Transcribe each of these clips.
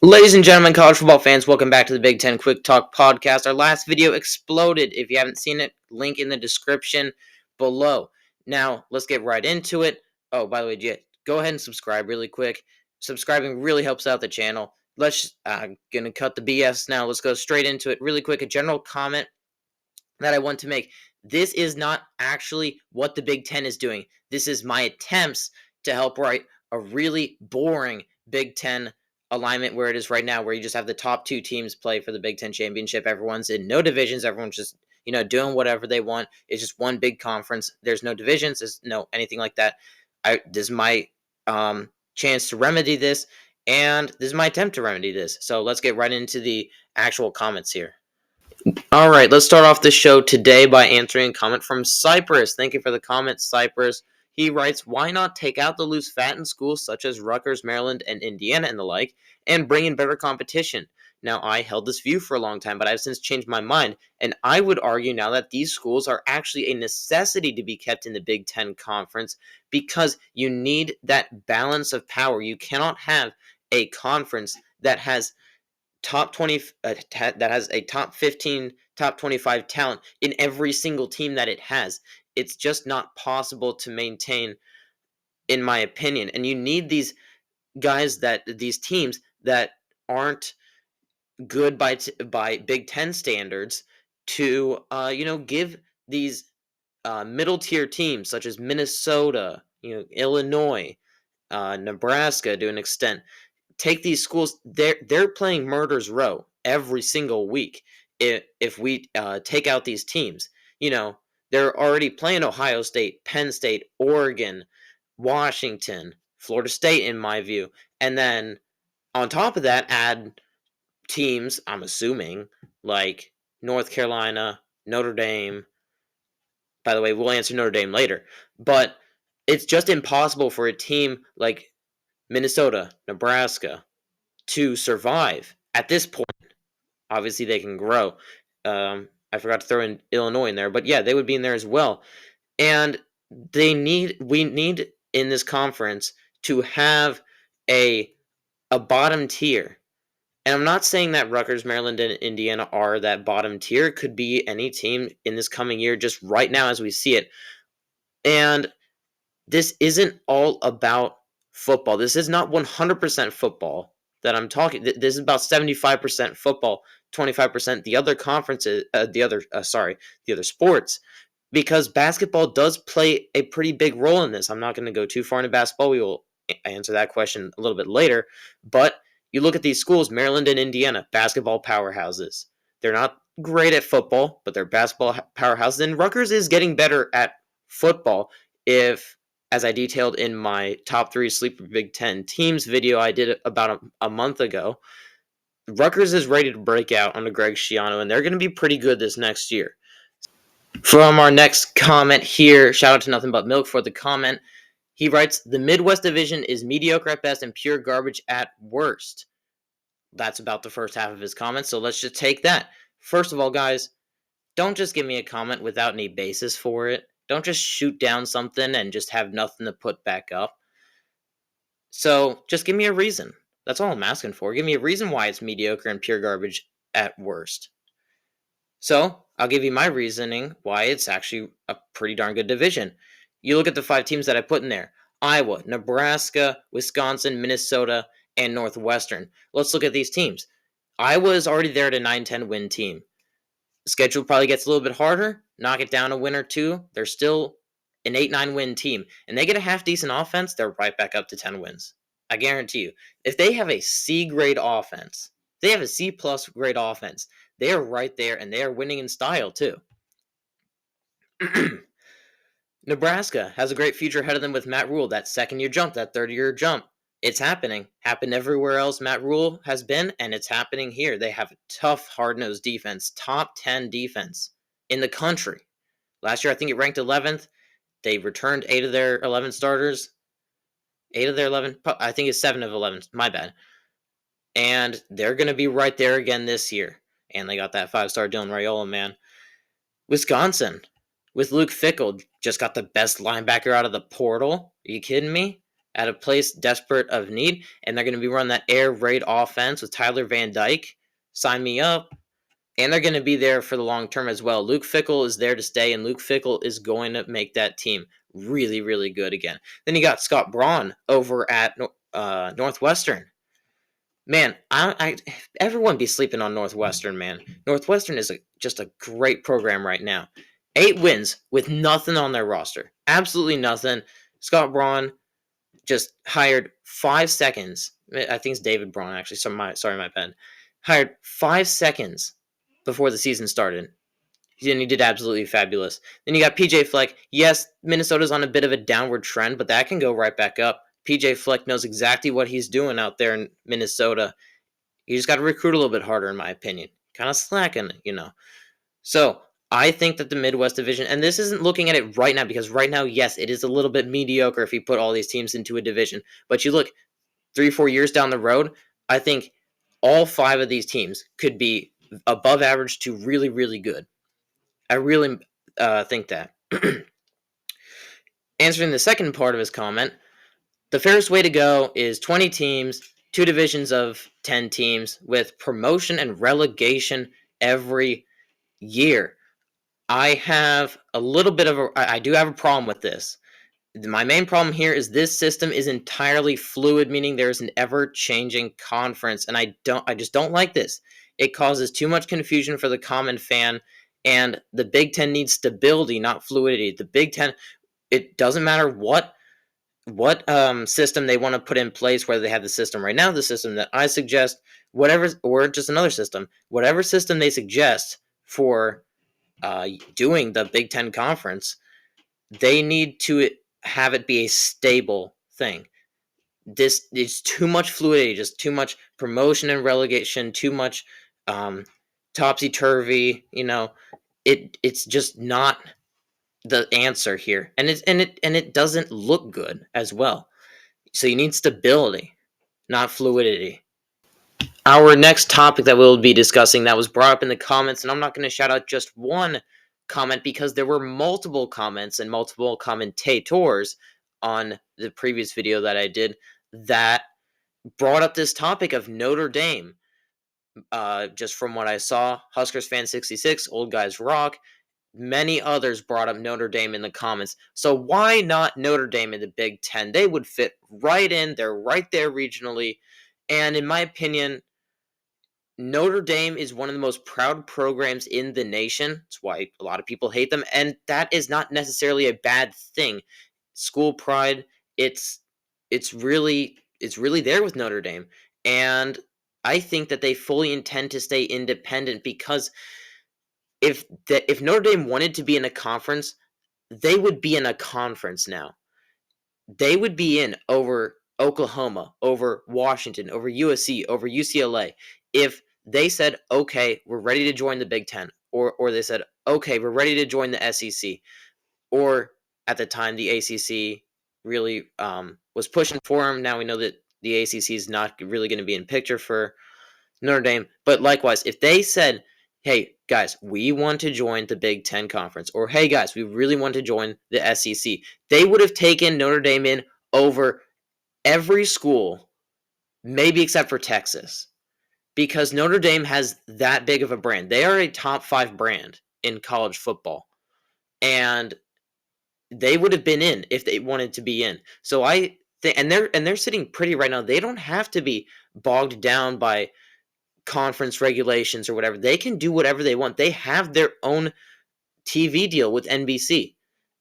Ladies and gentlemen, college football fans, welcome back to the Big Ten Quick Talk podcast. Our last video exploded. If you haven't seen it, link in the description below. Now, let's get right into it. Oh, by the way, go ahead and subscribe really quick. Subscribing really helps out the channel. Gonna cut the BS now. Let's go straight into it really quick. A general comment that I want to make. This is not actually what the Big Ten is doing. This is my attempts to help write a really boring Big Ten alignment where it is right now, where you just have the top two teams play for the Big Ten championship. Everyone's in no divisions. Everyone's just doing whatever they want. It's just one big conference. There's no divisions. There's no anything like that. This is my chance to remedy this, and this is my attempt to remedy this. So let's get right into the actual comments here. All right, let's start off the show today by answering a comment from Cypress. Thank you for the comment, Cypress. He writes, why not take out the loose fat in schools such as Rutgers, Maryland, and Indiana and the like, and bring in better competition? Now, I held this view for a long time, but I've since changed my mind, and I would argue now that these schools are actually a necessity to be kept in the Big Ten Conference because you need that balance of power. You cannot have a conference that has top 20 that has a top 15 top 25 talent in every single team that it has. It's just not possible to maintain, in my opinion, and you need these these teams that aren't good by Big Ten standards to give these middle tier teams such as Minnesota, Illinois, Nebraska to an extent. Take these schools, they're playing murder's row every single week. If we take out these teams, they're already playing Ohio State, Penn State, Oregon, Washington, Florida State, in my view, and then on top of that, add teams. I'm assuming like North Carolina, Notre Dame. By the way, we'll answer Notre Dame later, but it's just impossible for a team like Minnesota, Nebraska, to survive at this point. Obviously, they can grow. I forgot to throw in Illinois in there, but yeah, they would be in there as well. And we need in this conference to have a bottom tier. And I'm not saying that Rutgers, Maryland, and Indiana are that bottom tier. It could be any team in this coming year, just right now as we see it. And this isn't all about football. This is not 100% football that I'm talking. This is about 75% football, 25% the other conferences, the other sports, because basketball does play a pretty big role in this. I'm not going to go too far into basketball. We will answer that question a little bit later. But you look at these schools, Maryland and Indiana, basketball powerhouses. They're not great at football, but they're basketball powerhouses. And Rutgers is getting better at football. If, as I detailed in my top 3 sleeper Big Ten teams video I did about a month ago, Rutgers is ready to break out under Greg Schiano, and they're going to be pretty good this next year. From our next comment here, shout out to Nothing But Milk for the comment. He writes, the Midwest Division is mediocre at best and pure garbage at worst. That's about the first half of his comment, so let's just take that. First of all, guys, don't just give me a comment without any basis for it. Don't just shoot down something and just have nothing to put back up. So just give me a reason. That's all I'm asking for. Give me a reason why it's mediocre and pure garbage at worst. So I'll give you my reasoning why it's actually a pretty darn good division. You look at the 5 teams that I put in there: Iowa, Nebraska, Wisconsin, Minnesota, and Northwestern. Let's look at these teams. Iowa is already there at a 9-10 win team. The schedule probably gets a little bit harder. Knock it down a win or two. They're still an 8-9 win team. And they get a half decent offense, they're right back up to 10 wins. I guarantee you. If they have a C grade offense, they have a C plus grade offense, they are right there, and they are winning in style too. Nebraska has a great future ahead of them with Matt Rule. That second-year jump, that third-year jump. It's happening. Happened everywhere else Matt Rule has been, and it's happening here. They have a tough, hard-nosed defense. Top 10 defense in the country. Last year, I think it ranked 11th. They returned 8 of their 11 starters. 8 of their 11. I think it's 7 of 11. My bad. And they're going to be right there again this year. And they got that 5-star Dylan Raiola, man. Wisconsin, with Luke Fickell, just got the best linebacker out of the portal. Are you kidding me? at a place desperate of need, and they're going to be running that air raid offense with Tyler Van Dyke. Sign me up. And they're going to be there for the long term as well. Luke Fickell is there to stay, and Luke Fickell is going to make that team really, really good again. Then you got Scott Braun over at Northwestern. Man, everyone be sleeping on Northwestern, man. Northwestern is just a great program right now. 8 wins with nothing on their roster. Absolutely nothing. Scott Braun just hired 5 seconds. I think it's David Braun, actually. Sorry, my pen. Hired 5 seconds before the season started. And he did absolutely fabulous. Then you got PJ Fleck. Yes, Minnesota's on a bit of a downward trend, but that can go right back up. PJ Fleck knows exactly what he's doing out there in Minnesota. You just got to recruit a little bit harder, in my opinion. Kind of slacking, So I think that the Midwest Division, and this isn't looking at it right now, because right now, yes, it is a little bit mediocre if you put all these teams into a division. But you look 3 or 4 years down the road, I think all 5 of these teams could be above average to really, really good. I really think that. Answering the second part of his comment, the fairest way to go is 20 teams, 2 divisions of 10 teams with promotion and relegation every year. I have a little bit of I do have a problem with this. My main problem here is this system is entirely fluid, meaning there's an ever-changing conference, and I just don't like this. It causes too much confusion for the common fan, and the Big Ten needs stability, not fluidity. The Big Ten, it doesn't matter what system they want to put in place, whether they have the system right now, the system that I suggest, whatever, or just another system, whatever system they suggest for doing the Big Ten conference, they need to have it be a stable thing. This is too much fluidity, just too much promotion and relegation, too much topsy-turvy. It's just not the answer here, and it doesn't look good as well. So you need stability, not fluidity. Our next topic that we'll be discussing that was brought up in the comments, and I'm not going to shout out just one comment because there were multiple comments and multiple commentators on the previous video that I did that brought up this topic of Notre Dame. Just from what I saw, Huskers fan 66, Old Guys Rock, many others brought up Notre Dame in the comments. So why not Notre Dame in the Big Ten? They would fit right in. They're right there regionally. And in my opinion, Notre Dame is one of the most proud programs in the nation. That's why a lot of people hate them. And that is not necessarily a bad thing. School pride, it's really there with Notre Dame. And I think that they fully intend to stay independent, because if Notre Dame wanted to be in a conference, they would be in a conference now. They would be in over Oklahoma, over Washington, over USC, over UCLA. If they said, okay, we're ready to join the Big Ten, or they said, okay, we're ready to join the SEC, or at the time the ACC really was pushing for them. Now we know that the ACC is not really going to be in picture for Notre Dame. But likewise, if they said, hey, guys, we want to join the Big Ten Conference, or hey, guys, we really want to join the SEC, they would have taken Notre Dame in over every school, maybe except for Texas, because Notre Dame has that big of a brand. They are a top 5 brand in college football, and they would have been in if they wanted to be in. So I think, and they're sitting pretty right now. They don't have to be bogged down by conference regulations or whatever. They can do whatever they want. They have their own TV deal with NBC.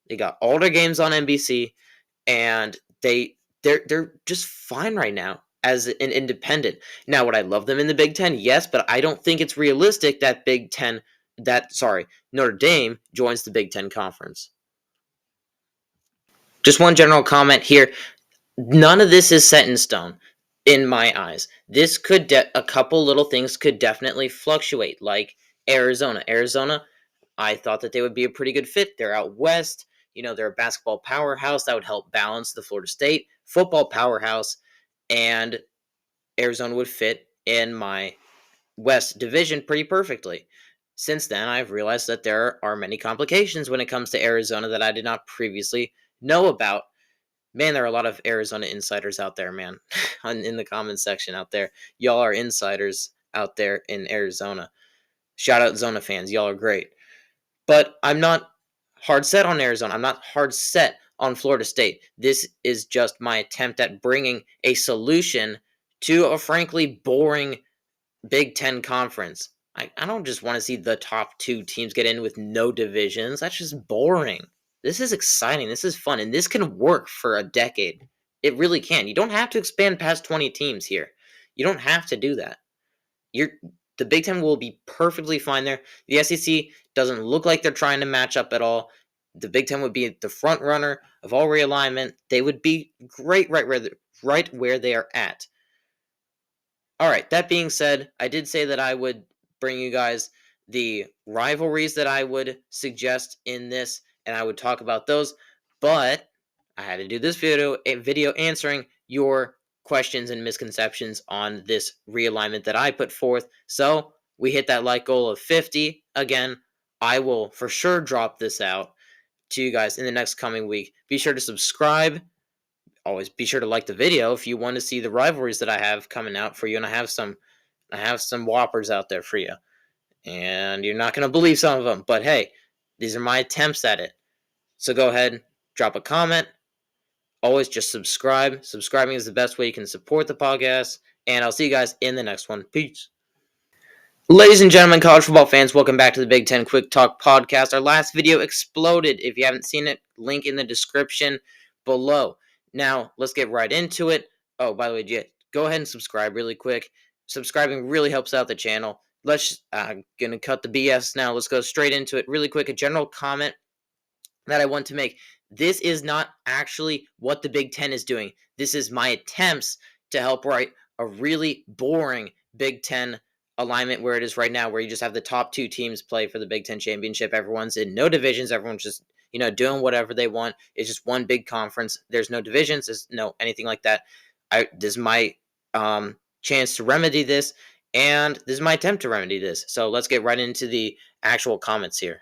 They got all their games on NBC, and they're just fine right now as an independent. Now, would I love them in the Big Ten? Yes, but I don't think it's realistic that Notre Dame joins the Big Ten Conference. Just one general comment here. None of this is set in stone, in my eyes. This could a couple little things could definitely fluctuate, like Arizona. I thought that they would be a pretty good fit. They're out west. They're a basketball powerhouse that would help balance the Florida State football powerhouse, and Arizona would fit in my West division pretty perfectly. Since then, I've realized that there are many complications when it comes to Arizona that I did not previously know about. Man, there are a lot of Arizona insiders out there, man, in the comment section out there. Y'all are insiders out there in Arizona. Shout out Zona fans. Y'all are great. But I'm not hard set on Arizona. I'm not hard set on Florida State. This is just my attempt at bringing a solution to a frankly boring Big Ten conference. I don't just want to see the top two teams get in with no divisions. That's just boring. This is exciting. This is fun. And this can work for a decade. It really can. You don't have to expand past 20 teams here. You don't have to do that. You're The Big Ten will be perfectly fine there. The SEC doesn't look like they're trying to match up at all. The Big Ten would be the front runner of all realignment. They would be great right where they are at. All right, that being said, I did say that I would bring you guys the rivalries that I would suggest in this, and I would talk about those, but I had to do this video answering your questions and misconceptions on this realignment that I put forth. So we hit that like goal of 50. Again, I will for sure drop this out to you guys in the next coming week. Be sure to subscribe. Always be sure to like the video if you want to see the rivalries that I have coming out for you, and I have some whoppers out there for you. And you're not going to believe some of them, but hey, these are my attempts at it. So go ahead, drop a comment. Always just subscribe. Subscribing is the best way you can support the podcast, and I'll see you guys in the next one. Peace. Ladies and gentlemen, college football fans, welcome back to the Big Ten Quick Talk Podcast. Our last video exploded. If you haven't seen it, link in the description below. Now, let's get right into it. Oh, by the way, go ahead and subscribe really quick. Subscribing really helps out the channel. I'm going to cut the BS now. Let's go straight into it really quick. A general comment that I want to make. This is not actually what the Big Ten is doing. This is my attempts to help write a really boring Big Ten alignment where it is right now, where you just have the top two teams play for the Big Ten championship. Everyone's in no divisions. Everyone's just, doing whatever they want. It's just one big conference. There's no divisions. There's no anything like that. This is my chance to remedy this, and this is my attempt to remedy this. So let's get right into the actual comments here.